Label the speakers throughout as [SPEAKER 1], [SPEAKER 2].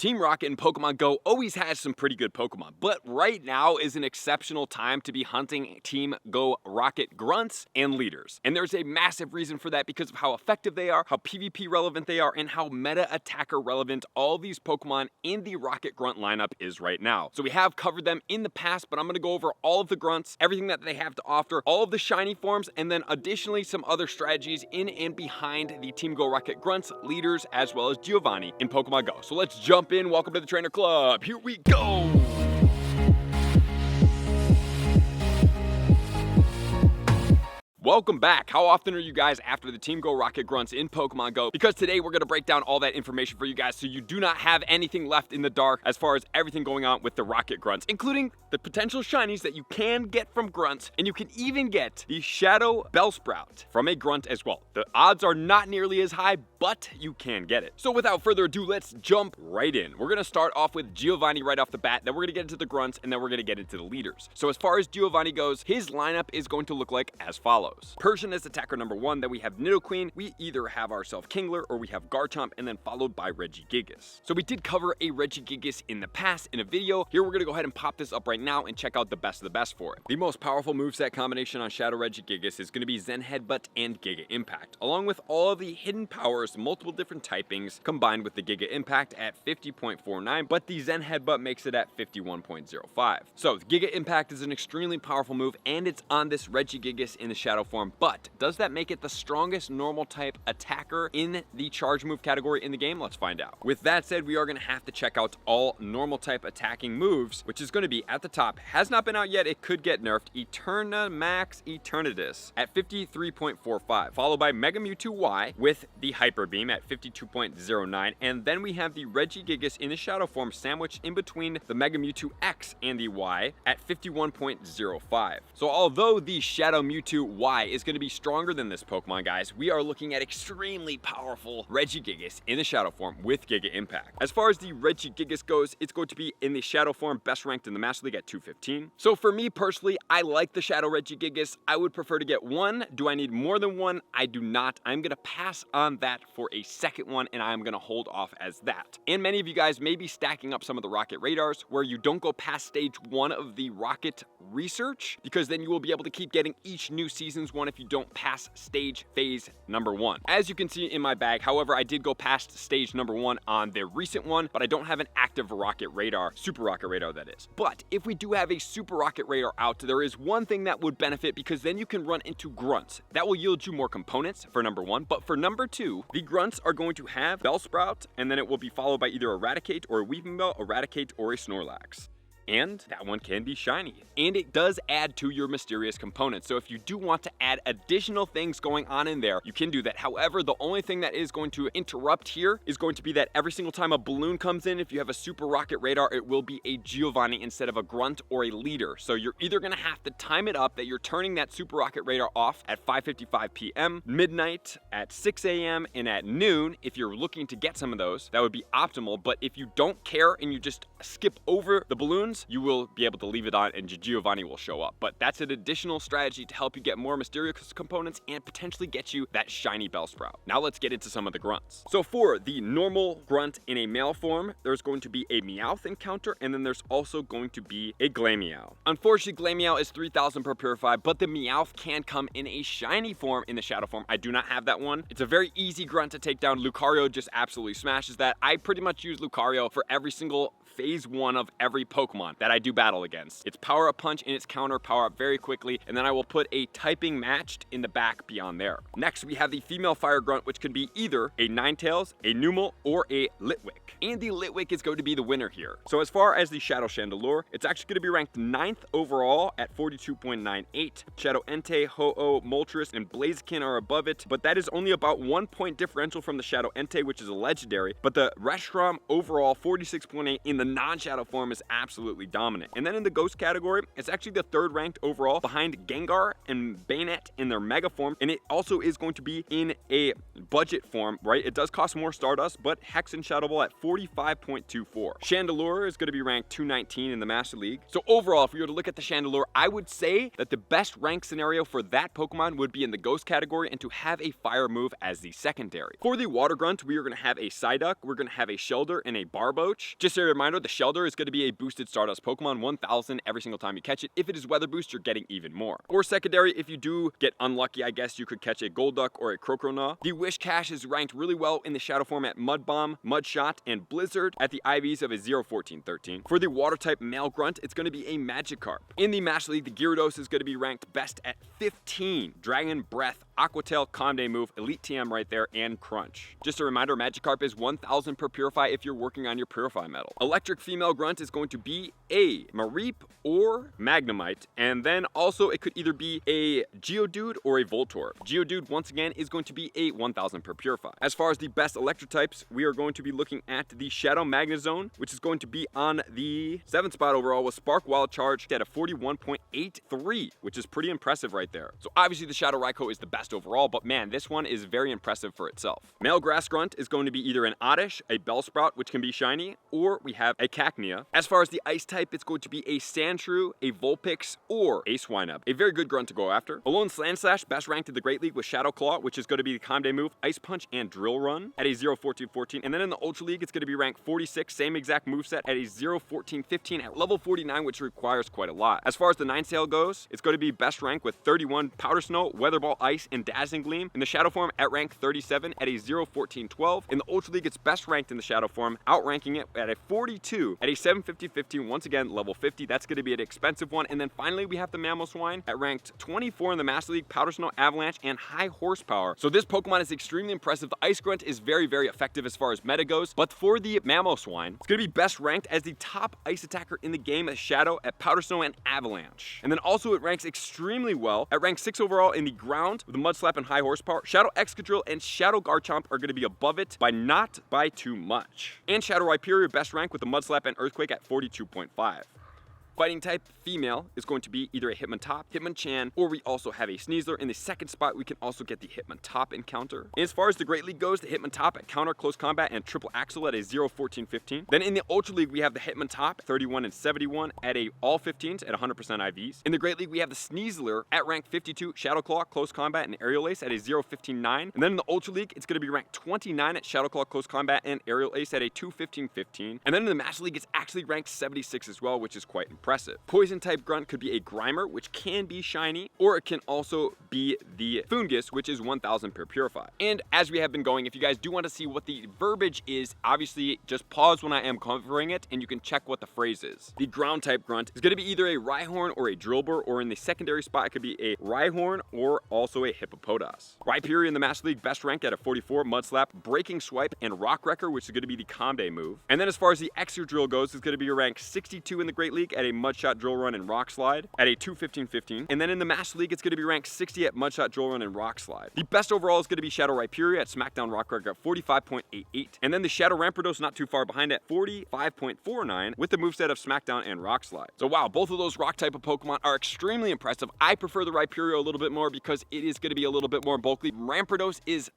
[SPEAKER 1] Team Rocket in Pokemon Go always has some pretty good Pokemon, but right now is an exceptional time to be hunting Team Go Rocket Grunts and leaders. And there's a massive reason for that because of how effective they are, how PvP relevant they are, and how meta attacker relevant all these Pokemon in the Rocket Grunt lineup is right now. So we have covered them in the past, but I'm going to go over all of the Grunts, everything that they have to offer, all of the shiny forms, and then additionally some other strategies in and behind the Team Go Rocket Grunts, leaders, as well as Giovanni in Pokemon Go. So let's jump in. Welcome to the Trainer Club. Here we go. Welcome back. How often are you guys after the Team Go Rocket Grunts in Pokemon Go? Because today we're going to break down all that information for you guys so you do not have anything left in the dark as far as everything going on with the Rocket Grunts, including the potential shinies that you can get from Grunts, and you can even get the Shadow Bellsprout from a Grunt as well. The odds are not nearly as high, but you can get it. So without further ado, let's jump right in. We're going to start off with Giovanni right off the bat, then we're going to get into the Grunts, and then we're going to get into the leaders. So as far as Giovanni goes, his lineup is going to look like as follows. Persian is attacker number 1, then we have Nidoqueen, we either have ourselves Kingler or we have Garchomp, and then followed by Regigigas. So we did cover a Regigigas in the past in a video. Here we're going to go ahead and pop this up right now and check out the best of the best for it. The most powerful moveset combination on Shadow Regigigas is going to be Zen Headbutt and Giga Impact, along with all of the hidden powers, multiple different typings combined with the Giga Impact at 50.49, but the Zen Headbutt makes it at 51.05. So the Giga Impact is an extremely powerful move, and it's on this Regigigas in the Shadow form. But does that make it the strongest normal type attacker in the charge move category in the game? Let's find out. With that said, we are going to have to check out all normal type attacking moves, which is going to be at the top. Has not been out yet. It could get nerfed. Eternamax Eternatus at 53.45, followed by Mega Mewtwo Y with the Hyper Beam at 52.09, and then we have the Regigigas in the Shadow form sandwiched in between the Mega Mewtwo X and the Y at 51.05. So although the Shadow Mewtwo Y is going to be stronger than this Pokemon, guys, we are looking at extremely powerful Regigigas in the Shadow form with Giga Impact. As far as the Regigigas goes, it's going to be in the Shadow form, best ranked in the Master League at 215. So for me personally, I like the Shadow Regigigas. I would prefer to get one. Do I need more than one? I do not. I'm going to pass on that for a second one, and I'm going to hold off as that. And many of you guys may be stacking up some of the Rocket Radars where you don't go past stage 1 of the Rocket research, because then you will be able to keep getting each new season's one if you don't pass stage phase number 1. As you can see in my bag, however, I did go past stage number 1 on the recent one, but I don't have an active Rocket Radar, Super Rocket Radar that is. But if we do have a Super Rocket Radar out, there is one thing that would benefit, because then you can run into Grunts. That will yield you more components for number 1, but for number 2, the Grunts are going to have Bellsprout, and then it will be followed by either Eradicate or a Weepinbell, Eradicate, or a Snorlax. And that one can be shiny. And it does add to your mysterious components. So if you do want to add additional things going on in there, you can do that. However, the only thing that is going to interrupt here is going to be that every single time a balloon comes in, if you have a Super Rocket Radar, it will be a Giovanni instead of a Grunt or a leader. So you're either going to have to time it up that you're turning that Super Rocket Radar off at 5:55 p.m., midnight, at 6 a.m., and at noon. If you're looking to get some of those, that would be optimal. But if you don't care and you just skip over the balloons, you will be able to leave it on and Giovanni will show up. But that's an additional strategy to help you get more mysterious components and potentially get you that shiny Bellsprout. Now let's get into some of the Grunts. So for the normal Grunt in a male form, there's going to be a Meowth encounter, and then there's also going to be a Glameow. Unfortunately, Glameow is 3,000 per Purify, but the Meowth can come in a shiny form in the Shadow form. I do not have that one. It's a very easy Grunt to take down. Lucario just absolutely smashes that. I pretty much use Lucario for every single phase 1 of every Pokemon that I do battle against. It's power up punch and its counter power up very quickly, and then I will put a typing matched in the back beyond there. Next, we have the female fire Grunt, which can be either a Ninetales, a Numel, or a Litwick. And the Litwick is going to be the winner here. So as far as the Shadow Chandelure, it's actually going to be ranked 9th overall at 42.98. Shadow Entei, Ho-Oh, Moltres, and Blaziken are above it, but that is only about 1 point differential from the Shadow Entei, which is a legendary. But the Reshiram overall 46.8 in the non-Shadow form is absolutely absolutely dominant. And then in the Ghost category, it's actually the 3rd ranked overall behind Gengar and Bayonet in their Mega form, and it also is going to be in a budget form, right? It does cost more Stardust, but Hex and Shadow Ball at 45.24. Chandelure is going to be ranked 219 in the Master League. So overall, if we were to look at the Chandelure, I would say that the best rank scenario for that Pokemon would be in the Ghost category and to have a fire move as the secondary. For the Water Grunt, we are going to have a Psyduck, we're going to have a Shelder, and a Barboach. Just a reminder, the Shelder is going to be a boosted Stardust Pokemon, 1000 every single time you catch it. If it is Weather Boost, you're getting even more. Or secondary, if you do get unlucky, I guess you could catch a Golduck or a Crocodile. The Wish Cache is ranked really well in the Shadow form at Mud Bomb, Mud Shot, and Blizzard at the IVs of a 0, 14, 13. For the Water type male Grunt, it's going to be a Magikarp. In the Master League, the Gyarados is going to be ranked best at 15. Dragon Breath, Aqua Tail, Calm Day move, Elite TM right there, and Crunch. Just a reminder, Magikarp is 1000 per Purify if you're working on your Purify medal. Electric female Grunt is going to be a Mareep or Magnemite, and then also it could either be a Geodude or a Voltorb. Geodude, once again, is going to be a 1000 per Purify. As far as the best electric types, we are going to be looking at the Shadow Magnezone, which is going to be on the 7th spot overall with Spark Wild Charge at a 41.83, which is pretty impressive right there. So obviously the Shadow Raikou is the best overall, but man, this one is very impressive for itself. Male Grass Grunt is going to be either an Oddish, a Bellsprout, which can be shiny, or we have a Cacnea. As far as the ice type, it's going to be a Sandshrew, a Vulpix, or a Swinub. A very good grunt to go after. Alolan Sandslash, best ranked in the Great League with Shadow Claw, which is going to be the Calm Day move, Ice Punch, and Drill Run at a 0, 14, 14. And then in the Ultra League, it's going to be ranked 46, same exact moveset at a 0, 14, 15 at level 49, which requires quite a lot. As far as the Ninetale goes, it's going to be best ranked with 31 Powder Snow, Weather Ball, Ice, and Dazzling Gleam. In the Shadow form at rank 37 at a 0, 14, 12. In the Ultra League, it's best ranked in the Shadow form, outranking it at a 42 at a 7, 50, 15. Once again, level 50. That's going to be an expensive one. And then finally, we have the Mamoswine at ranked 24 in the Master League, Powder Snow, Avalanche, and High Horsepower. So this Pokemon is extremely impressive. The Ice Grunt is very, very effective as far as meta goes. But for the Mamoswine, it's going to be best ranked as the top ice attacker in the game as Shadow at Powder Snow and Avalanche. And then also it ranks extremely well at rank 6 overall in the ground with the Mud Slap and High Horsepower. Shadow Excadrill and Shadow Garchomp are going to be above it by not by too much. And Shadow Rhyperior best ranked with the Mud Slap and Earthquake at 42.5. Fighting type female is going to be either a Hitmontop, Hitmonchan, or we also have a Sneasler. In the 2nd spot, we can also get the Hitmontop encounter. And as far as the Great League goes, the Hitmontop at counter, close combat, and triple axle at a 0, 14, 15. Then in the Ultra League, we have the Hitmontop, 31 and 71 at a all 15s at 100% IVs. In the Great League, we have the Sneasler at rank 52, Shadow Claw, close combat, and Aerial Ace at a 0, 15, 9. And then in the Ultra League, it's going to be ranked 29 at Shadow Claw, close combat, and Aerial Ace at a 2, 15, 15. And then in the Master League, it's actually ranked 76 as well, which is quite impressive. Poison type Grunt could be a Grimer, which can be shiny, or it can also be the Foongus, which is 1000 per Purify. And as we have been going, if you guys do want to see what the verbiage is, obviously just pause when I am covering it and you can check what the phrase is. The ground type Grunt is going to be either a Rhyhorn or a Drillbur, or in the secondary spot, it could be a Rhyhorn or also a Hippopotas. Rhyperior in the Master League, best ranked at a 44, Mud Slap, Breaking Swipe, and Rock Wrecker, which is going to be the Calm Day move. And then as far as the Excadrill goes, it's going to be ranked 62 in the Great League at a Mudshot, Drill Run, and Rock Slide at a 2, 15, 15. And then in the Master League, it's going to be ranked 60 at Mudshot, Drill Run, and Rock Slide. The best overall is going to be Shadow Rhyperior at Smackdown Rock Wrecker at 45.88. And then the Shadow Rampardos not too far behind at 45.49 with the moveset of Smackdown and Rock Slide. So wow, both of those rock type of Pokemon are extremely impressive. I prefer the Rhyperior a little bit more because it is going to be a little bit more bulky. Rampardos is,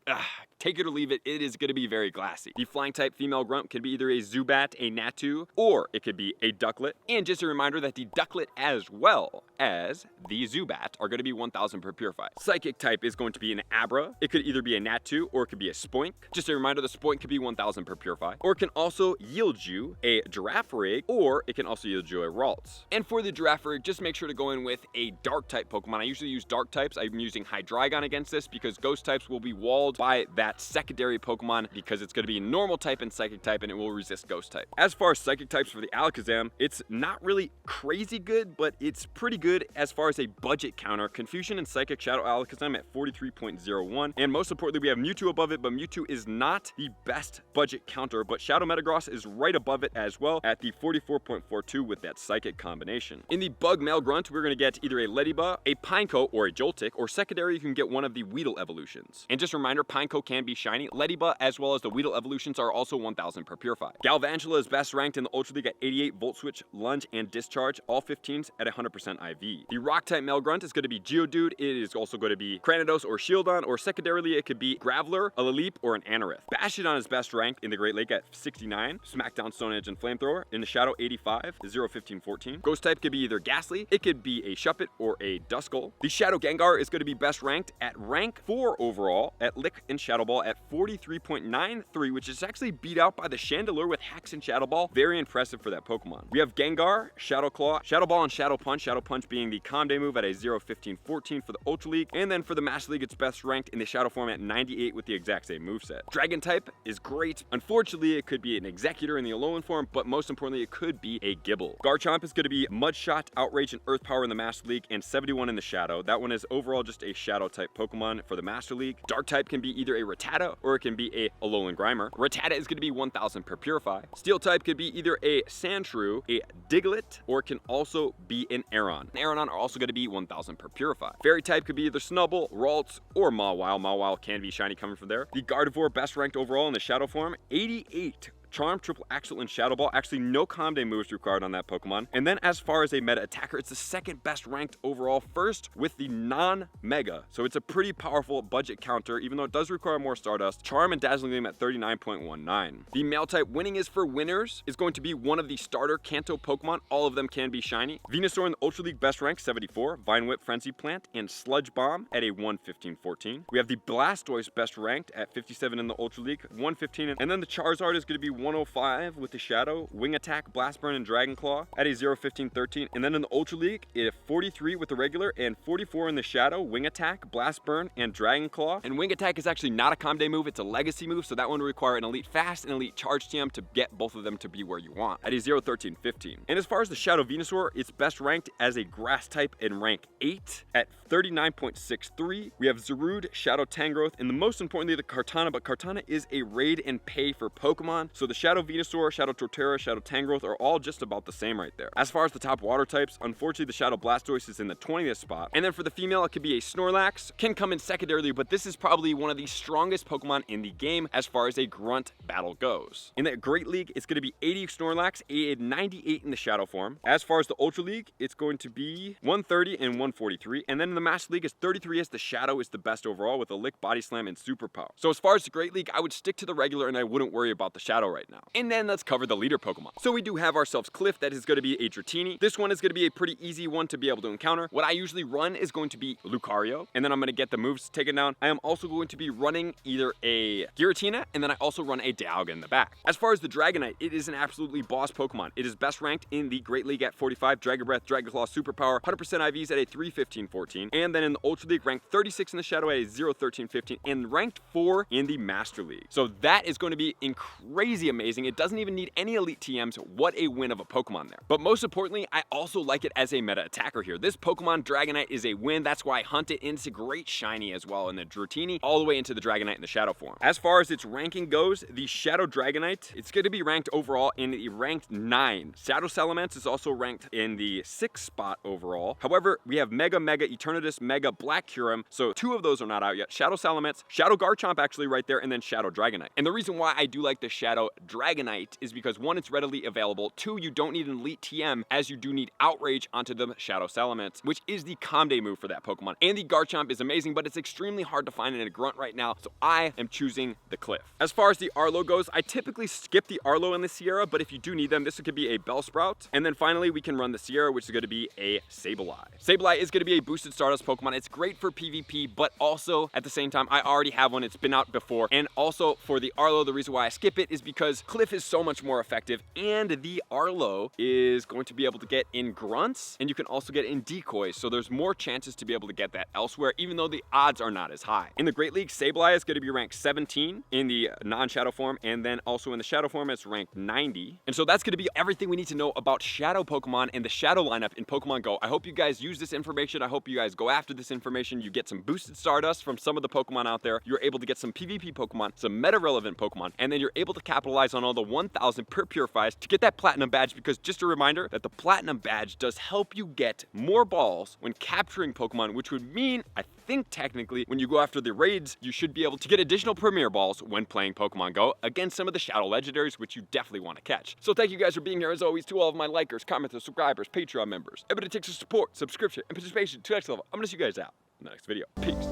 [SPEAKER 1] take it or leave it, it is going to be very glassy. The flying type female Grunt can be either a Zubat, a Natu, or it could be a Ducklet. And just a reminder that the Ducklet as well as the Zubat are going to be 1000 per Purify. Psychic type is going to be an Abra. It could either be a Natu or it could be a Spoink. Just a reminder, the Spoink could be 1000 per Purify. Or it can also yield you a Girafarig, or it can also yield you a Ralts. And for the Girafarig, just make sure to go in with a Dark type Pokemon. I usually use Dark types. I'm using Hydreigon against this because Ghost types will be walled by that secondary Pokemon because it's going to be Normal type and Psychic type and it will resist Ghost type. As far as Psychic types for the Alakazam, it's not really crazy good, but it's pretty good good as far as a budget counter. Confusion and Psychic Shadow Alakazam at 43.01. And most importantly, we have Mewtwo above it, but Mewtwo is not the best budget counter, but Shadow Metagross is right above it as well at the 44.42 with that Psychic combination. In the Bug Male Grunt, we're going to get either a Leddyba, a Pineco, or a Joltik, or secondary, you can get one of the Weedle evolutions. And just a reminder, Pineco can be shiny. Leddyba as well as the Weedle evolutions are also 1000 per Purify. Galvantula is best ranked in the Ultra League at 88 Volt Switch, Lunge, and Discharge, all 15s at 100% IV. The Rock-type Male Grunt is going to be Geodude. It is also going to be Cranidos or Shieldon, or secondarily it could be Graveler, a Laleep, or an Anorith. Bastiodon is best ranked in the Great Lake at 69, Smackdown, Stone Edge, and Flamethrower. In the Shadow, 85, 0, 15, 14. Ghost type could be either Ghastly, it could be a Shuppet, or a Duskull. The Shadow Gengar is going to be best ranked at rank 4 overall at Lick and Shadow Ball at 43.93, which is actually beat out by the Chandelure with Hex and Shadow Ball. Very impressive for that Pokemon. We have Gengar, Shadow Claw, Shadow Ball, and Shadow Punch. Shadow Punch being the Calm Day move at a 0, 15, 14 for the Ultra League. And then for the Master League, it's best ranked in the Shadow form at 98 with the exact same moveset. Dragon type is great. Unfortunately, it could be an Executor in the Alolan form, but most importantly, it could be a Gibble. Garchomp is going to be Mudshot, Outrage, and Earth Power in the Master League, and 71 in the Shadow. That one is overall just a Shadow type Pokemon for the Master League. Dark type can be either a Rattata or it can be a Alolan Grimer. Rattata is going to be 1000 per Purify. Steel type could be either a Sandshrew, a Diglett, or it can also be an Aeron. Aeronon are also going to be 1000 per Purify. Fairy type could be either Snubbull, Ralts, or Mawile. Mawile can be shiny coming from there. The Gardevoir best ranked overall in the Shadow form, 88. Charm, Triple Axle, and Shadow Ball. Actually, no Calm Day moves required on that Pokemon. And then as far as a meta attacker, it's the second best ranked overall, first with the non-Mega. So it's a pretty powerful budget counter, even though it does require more Stardust. Charm and Dazzling Gleam at 39.19. The male type winning is for winners is going to be one of the starter Kanto Pokemon. All of them can be shiny. Venusaur in the Ultra League best ranked, 74. Vine Whip, Frenzy Plant, and Sludge Bomb at a 115-14. We have the Blastoise best ranked at 57 in the Ultra League, 115. And then the Charizard is going to be 105 with the Shadow, Wing Attack, Blast Burn, and Dragon Claw at a 0, 15, 13. And then in the Ultra League, it 43 with the regular and 44 in the Shadow, Wing Attack, Blast Burn, and Dragon Claw. And Wing Attack is actually not a Calm Day move, it's a Legacy move, so that one will require an Elite Fast and Elite Charge TM to get both of them to be where you want at a 0, 13, 15. And as far as the Shadow Venusaur, it's best ranked as a Grass type in rank 8 at 39.63. We have Zarude, Shadow Tangrowth, and the most importantly, the Kartana, but Kartana is a raid and pay for Pokemon, so the Shadow Venusaur, Shadow Torterra, Shadow Tangrowth are all just about the same right there. As far as the top water types, unfortunately the Shadow Blastoise is in the 20th spot. And then for the female, it could be a Snorlax, can come in secondarily, but this is probably one of the strongest Pokemon in the game as far as a grunt battle goes. In the Great League, it's going to be 80 Snorlax, a 98 in the Shadow form. As far as the Ultra League, it's going to be 130 and 143. And then in the Master League, it's 33 as the Shadow is the best overall with a Lick, Body Slam, and Super Power. So as far as the Great League, I would stick to the regular and I wouldn't worry about the Shadow right now. And then let's cover the leader Pokemon. So we do have ourselves Cliff, that is going to be a Dratini. This one is going to be a pretty easy one to be able to encounter. What I usually run is going to be Lucario, and then I'm going to get the moves taken down. I am also going to be running either a Giratina, and then I also run a Dialga in the back. As far as the Dragonite, it is an absolutely boss Pokemon. It is best ranked in the Great League at 45, Dragon Breath, Dragon Claw, Super Power, 100% IVs at a 3, 15, 14. And then in the Ultra League, ranked 36 in the Shadow at a 0, 13, 15, and ranked 4 in the Master League. So that is going to be crazy amazing. It doesn't even need any Elite TMs. What a win of a Pokemon there. But most importantly, I also like it as a meta attacker here. This Pokemon Dragonite is a win. That's why I hunt it into great shiny as well in the Dratini, all the way into the Dragonite in the Shadow form. As far as its ranking goes, the Shadow Dragonite, it's going to be ranked overall in the ranked 9. Shadow Salamence is also ranked in the 6th spot overall. However, we have Mega, Eternatus, Mega, Black Kyurem, so 2 of those are not out yet. Shadow Salamence, Shadow Garchomp actually right there, and then Shadow Dragonite. And the reason why I do like the Shadow Dragonite is because 1, it's readily available. 2, you don't need an Elite TM as you do need Outrage onto the Shadow Salamence, which is the Calm Day move for that Pokemon. And the Garchomp is amazing, but it's extremely hard to find in a Grunt right now, so I am choosing the Cliff. As far as the Arlo goes, I typically skip the Arlo and the Sierra, but if you do need them, this could be a Bellsprout. And then finally, we can run the Sierra, which is going to be a Sableye. Sableye is going to be a boosted Stardust Pokemon. It's great for PvP, but also at the same time, I already have one. It's been out before. And also for the Arlo, the reason why I skip it is because because Cliff is so much more effective, and the Arlo is going to be able to get in Grunts, and you can also get in Decoy, so there's more chances to be able to get that elsewhere, even though the odds are not as high. In the Great League, Sableye is going to be ranked 17 in the non-shadow form, and then also in the shadow form it's ranked 90. And so that's going to be everything we need to know about shadow Pokemon and the shadow lineup in Pokemon Go. I hope you guys use this information. I hope you guys go after this information. You get some boosted Stardust from some of the Pokemon out there. You're able to get some PvP Pokemon, some meta-relevant Pokemon, and then you're able to capitalize on all the 1,000 per Purifies to get that Platinum badge, because just a reminder that the Platinum badge does help you get more balls when capturing Pokemon, which would mean, I think technically, when you go after the raids, you should be able to get additional Premier Balls when playing Pokemon Go against some of the Shadow Legendaries, which you definitely want to catch. So thank you guys for being here, as always, to all of my likers, commenters, subscribers, Patreon members. Everybody takes your support, subscription, and participation to the next level. I'm gonna see you guys out in the next video. Peace.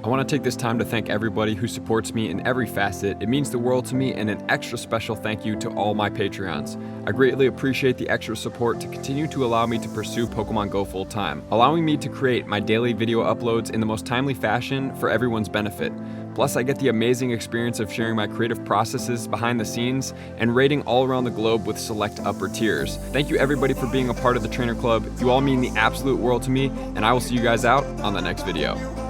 [SPEAKER 1] I want to take this time to thank everybody who supports me in every facet. It means the world to me, and an extra special thank you to all my Patreons. I greatly appreciate the extra support to continue to allow me to pursue Pokemon Go full time, allowing me to create my daily video uploads in the most timely fashion for everyone's benefit. Plus, I get the amazing experience of sharing my creative processes behind the scenes and raiding all around the globe with select upper tiers. Thank you everybody for being a part of the Trainer Club. You all mean the absolute world to me, and I will see you guys out on the next video.